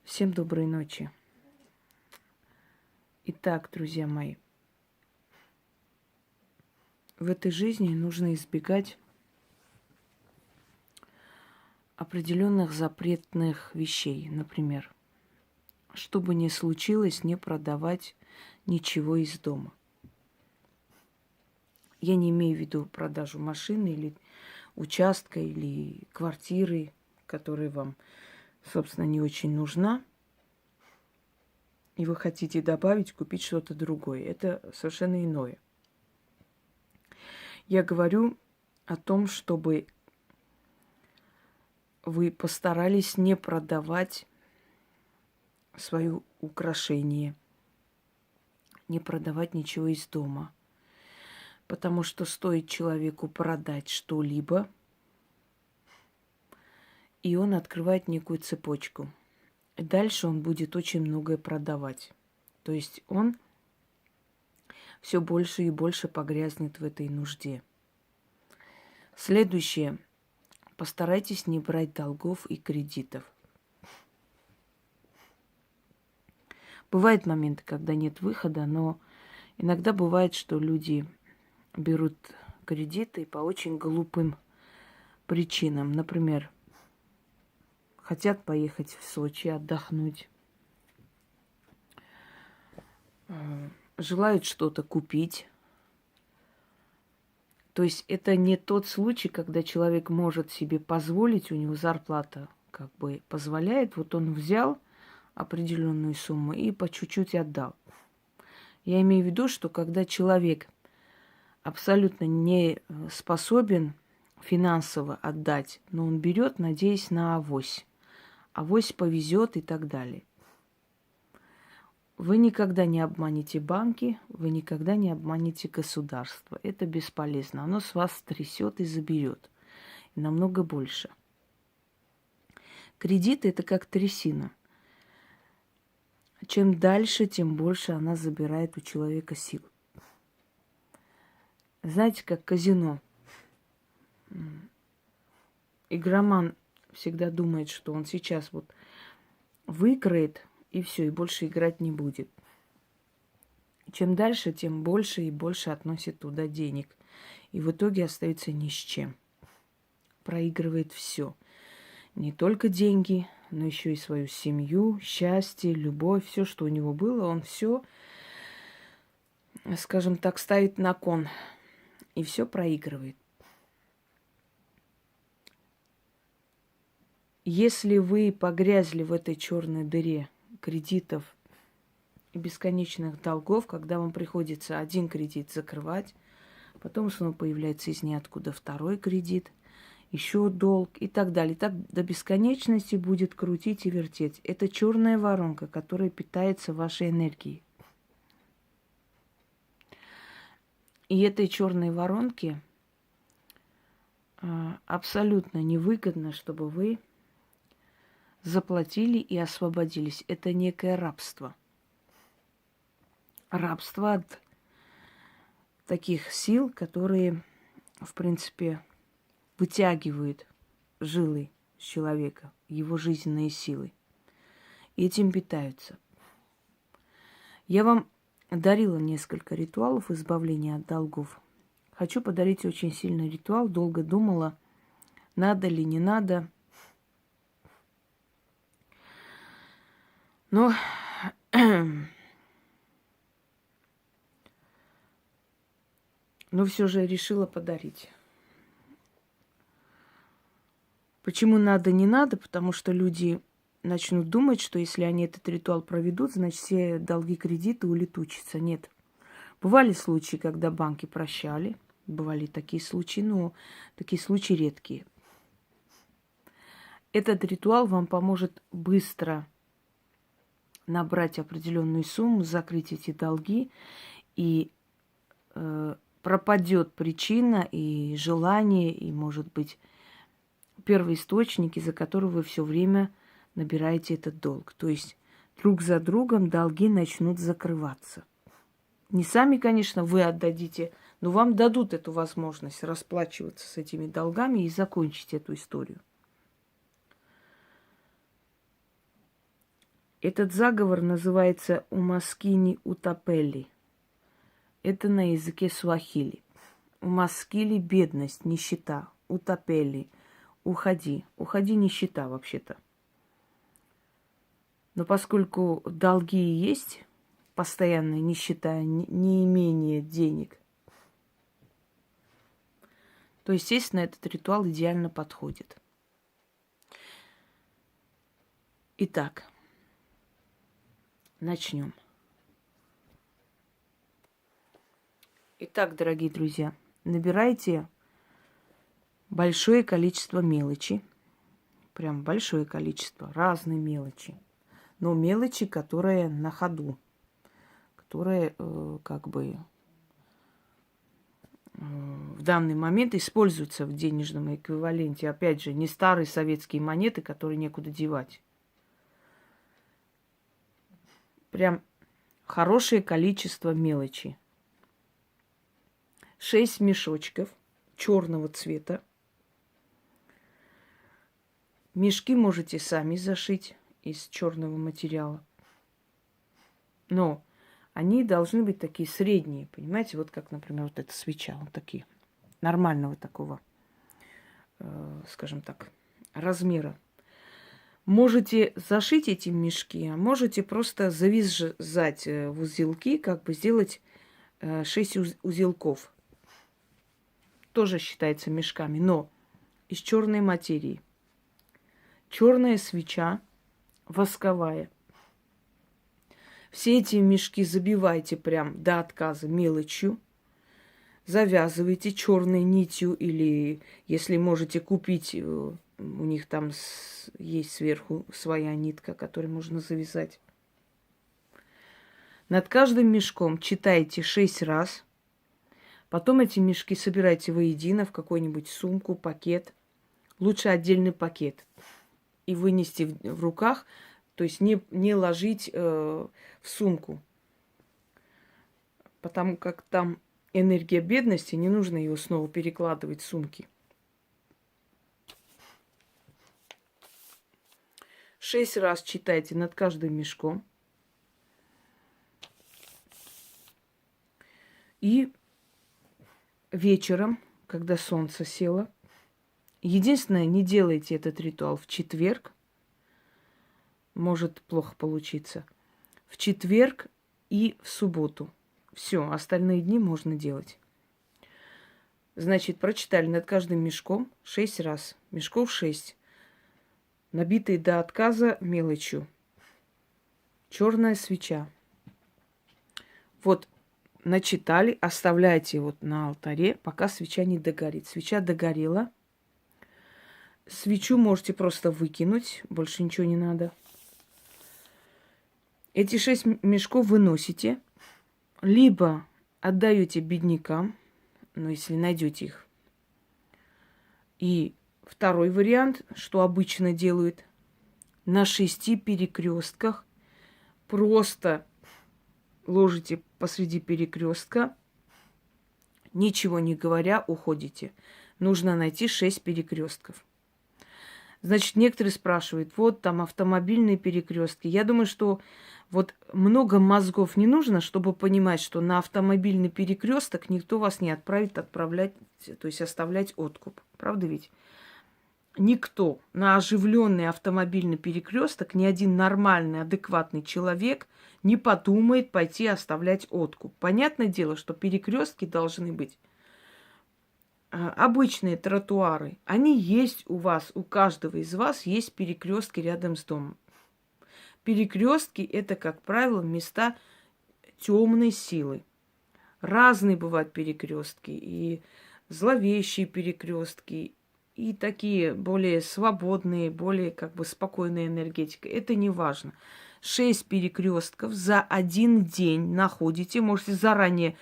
Всем доброй ночи. Итак, друзья мои, в этой жизни нужно избегать определенных запретных вещей. Например, что бы ни случилось, не продавать ничего из дома. Я не имею в виду продажу машины или участка, или квартиры, которая вам, собственно, не очень нужна, и вы хотите добавить, купить что-то другое. Это совершенно иное. Я говорю о том, чтобы вы постарались не продавать свое украшение, не продавать ничего из дома. Потому что стоит человеку продать что-либо, и он открывает некую цепочку. И дальше он будет очень многое продавать. То есть он все больше и больше погрязнет в этой нужде. Следующее. Постарайтесь не брать долгов и кредитов. Бывают моменты, когда нет выхода, но иногда бывает, что люди берут кредиты по очень глупым причинам. Например, хотят поехать в Сочи отдохнуть, желают что-то купить. То есть это не тот случай, когда человек может себе позволить, у него зарплата как бы позволяет, вот он взял определенную сумму и по чуть-чуть отдал. Я имею в виду, что когда человек абсолютно не способен финансово отдать, но он берет, надеясь на авось. Авось повезет и так далее. Вы никогда не обманете банки, вы никогда не обманете государство. Это бесполезно. Оно с вас трясет и заберет. И намного больше. Кредиты – это как трясина. Чем дальше, тем больше она забирает у человека сил. Знаете, как казино. Игроман всегда думает, что он сейчас вот выиграет, и все, и больше играть не будет. Чем дальше, тем больше и больше относит туда денег. И в итоге остается ни с чем. Проигрывает все. Не только деньги, но еще и свою семью, счастье, любовь, все, что у него было, он все, скажем так, ставит на кон. И все проигрывает. Если вы погрязли в этой черной дыре кредитов и бесконечных долгов, когда вам приходится один кредит закрывать, потом снова появляется из ниоткуда второй кредит, еще долг и так далее. Так до бесконечности будет крутить и вертеть. Это черная воронка, которая питается вашей энергией. И этой черной воронке абсолютно невыгодно, чтобы вы заплатили и освободились. Это некое рабство. Рабство от таких сил, которые, в принципе, вытягивают жилы с человека, его жизненные силы. И этим питаются. Я вам дарила несколько ритуалов избавления от долгов. Хочу подарить очень сильный ритуал. Долго думала, надо ли, не надо. Но все же решила подарить. Почему надо, не надо? Потому что люди начнут думать, что если они этот ритуал проведут, значит, все долги, кредиты улетучатся. Нет. Бывали случаи, когда банки прощали. Бывали такие случаи, но такие случаи редкие. Этот ритуал вам поможет быстро набрать определенную сумму, закрыть эти долги, и пропадет причина и желание, и, может быть, первоисточник, из-за которого вы все время набираете этот долг. То есть друг за другом долги начнут закрываться. Не сами, конечно, вы отдадите, но вам дадут эту возможность расплачиваться с этими долгами и закончить эту историю. Этот заговор называется Умаскини Утапели. Это на языке суахили. Умаскили – бедность, нищета. Утапели – уходи. Уходи, нищета вообще-то. Но поскольку долги есть, постоянная нищета, неимение денег, то, естественно, этот ритуал идеально подходит. Итак, начнем. Итак, дорогие друзья, набирайте большое количество мелочи, прям большое количество, разные мелочи, но мелочи, которые на ходу, которые в данный момент используются в денежном эквиваленте. Опять же, не старые советские монеты, которые некуда девать. Прям хорошее количество мелочи. 6 мешочков черного цвета. Мешки можете сами зашить из черного материала. Но они должны быть такие средние, понимаете? Вот как, например, вот эта свеча. Вот такие. Нормального такого, скажем так, размера. Можете зашить эти мешки, а можете просто завязать в узелки, как бы сделать 6 узелков. Тоже считается мешками, но из черной материи. Черная свеча, восковая. Все эти мешки забивайте прям до отказа мелочью. Завязывайте черной нитью или, если можете купить, у них там есть сверху своя нитка, которой можно завязать. Над каждым мешком читайте 6 раз. Потом эти мешки собирайте воедино в какую-нибудь сумку, пакет. Лучше отдельный пакет. И вынести в руках, то есть не ложить в сумку. Потому как там энергия бедности, не нужно ее снова перекладывать в сумки. 6 раз читайте над каждым мешком. И вечером, когда солнце село, единственное, не делайте этот ритуал в четверг. Может плохо получиться. В четверг и в субботу. Все, остальные дни можно делать. Значит, прочитали над каждым мешком 6 раз. Мешков 6. Набитые до отказа мелочью. Черная свеча. Вот начитали, оставляйте вот на алтаре, пока свеча не догорит. Свеча догорела. Свечу можете просто выкинуть, больше ничего не надо. Эти 6 мешков выносите, либо отдаете беднякам, ну, если найдете их. И второй вариант, что обычно делают, на 6 перекрестках просто ложите посреди перекрестка, ничего не говоря, уходите. Нужно найти 6 перекрестков. Значит, некоторые спрашивают, вот там автомобильные перекрестки. Я думаю, что вот много мозгов не нужно, чтобы понимать, что на автомобильный перекресток никто вас не отправит отправлять, то есть оставлять откуп. Правда ведь? Никто на оживленный автомобильный перекресток, ни один нормальный, адекватный человек не подумает пойти оставлять откуп. Понятное дело, что перекрестки должны быть обычные тротуары. Они есть у вас, у каждого из вас есть перекрестки рядом с домом. Перекрестки это, как правило, места темной силы. Разные бывают перекрестки, и зловещие перекрестки, и такие более свободные, более как бы спокойная энергетика. Это не важно. 6 перекрестков за один день находите. Можете заранее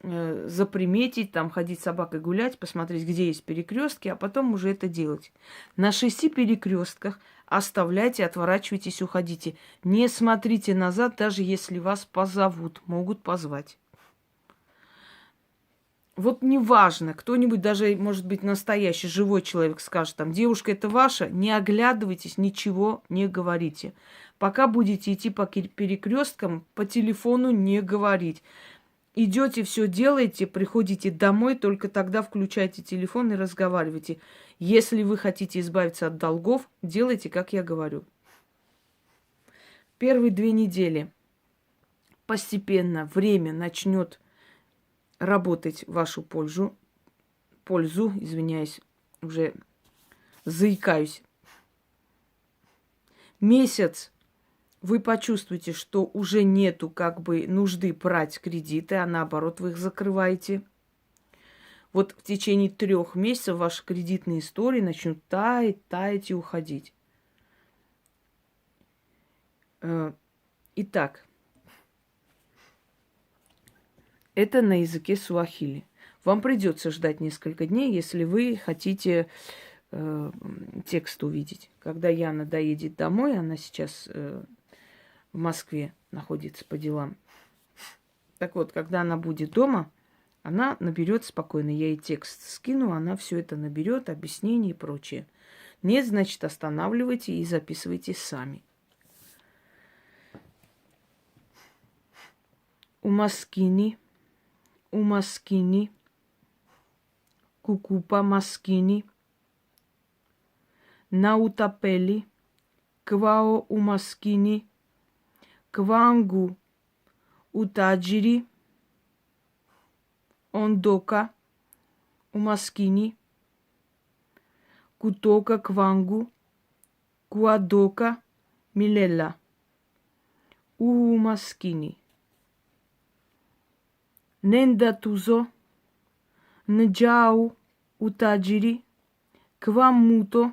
заприметить, там ходить с собакой гулять, посмотреть, где есть перекрестки, а потом уже это делать. На 6 перекрестках оставляйте, отворачивайтесь, уходите. Не смотрите назад, даже если вас позовут, могут позвать. Вот неважно, кто-нибудь, даже, может быть, настоящий, живой человек скажет, там, девушка, это ваша, не оглядывайтесь, ничего не говорите. Пока будете идти по перекресткам, по телефону не говорить. Идете, все делаете, приходите домой, только тогда включайте телефон и разговаривайте. Если вы хотите избавиться от долгов, делайте, как я говорю. Первые 2 недели постепенно время начнет работать в вашу пользу, извиняюсь, уже заикаюсь. Месяц вы почувствуете, что уже нету как бы нужды брать кредиты, а наоборот вы их закрываете. Вот в течение 3 месяцев ваши кредитные истории начнут таять и уходить. Итак, это на языке суахили. Вам придется ждать несколько дней, если вы хотите текст увидеть. Когда Яна доедет домой, она сейчас в Москве находится по делам. Так вот, когда она будет дома, она наберет спокойно. Я ей текст скину, она все это наберет, объяснения и прочее. Нет, значит, останавливайте и записывайте сами. Умаскини, кукупа маскини, наутапели, квао умаскини, квангу утаджири, ондока умаскини, кутока квангу, куадока милела, умаскини. Ненда тузо, нджау утаджири, квамуто,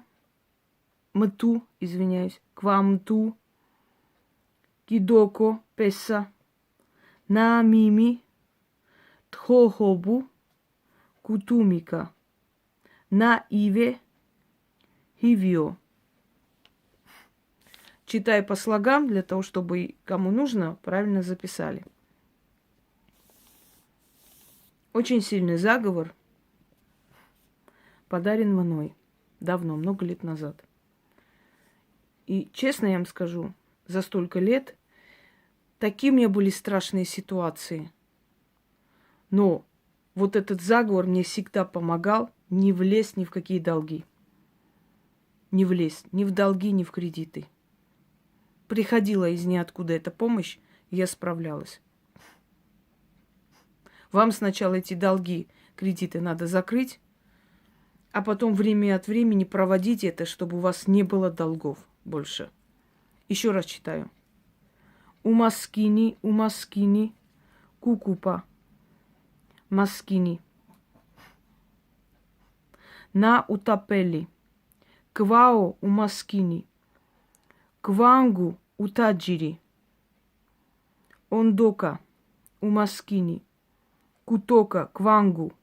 квамту, кидоко песа, на мими, тхохобу, кутумика, на иве, хивио. Читай по слогам, для того, чтобы кому нужно, правильно записали. Очень сильный заговор подарен мной давно, много лет назад. И честно я вам скажу, за столько лет такие у меня были страшные ситуации. Но вот этот заговор мне всегда помогал не влезть ни в какие долги. Не влезть ни в долги, ни в кредиты. Приходила из ниоткуда эта помощь, и я справлялась. Вам сначала эти долги, кредиты надо закрыть, а потом время от времени проводить это, чтобы у вас не было долгов больше. Еще раз читаю. Умаскини, кукупа, маскини. На утапели, квао умаскини, квангу утаджири, ондока умаскини, кутока квангу,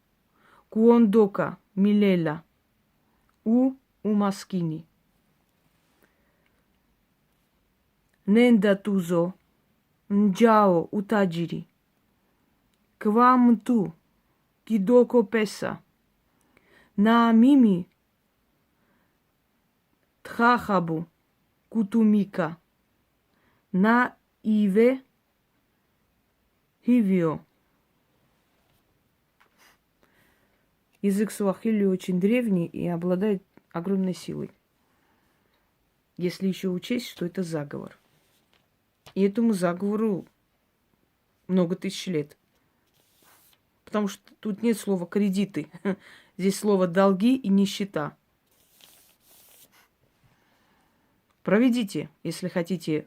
куондока милела, умаскини. Ненда тузо, нджао утаджири, квамту, кидоко песа, на мими, тхахабу, кутумика, на иве, хивио. Язык суахили очень древний и обладает огромной силой. Если еще учесть, что это заговор. И этому заговору много тысяч лет. Потому что тут нет слова кредиты. Здесь слово долги и нищета. Проведите, если хотите,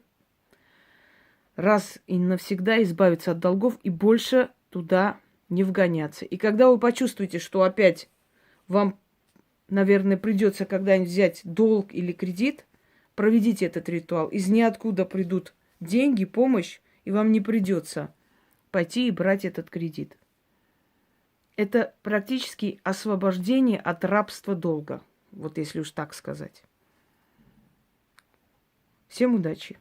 раз и навсегда избавиться от долгов и больше туда не вгоняться. И когда вы почувствуете, что опять вам, наверное, придется когда-нибудь взять долг или кредит, проведите этот ритуал. Из ниоткуда придут деньги, помощь, и вам не придется пойти и брать этот кредит. Это практически освобождение от рабства долга. Вот если уж так сказать. Всем удачи!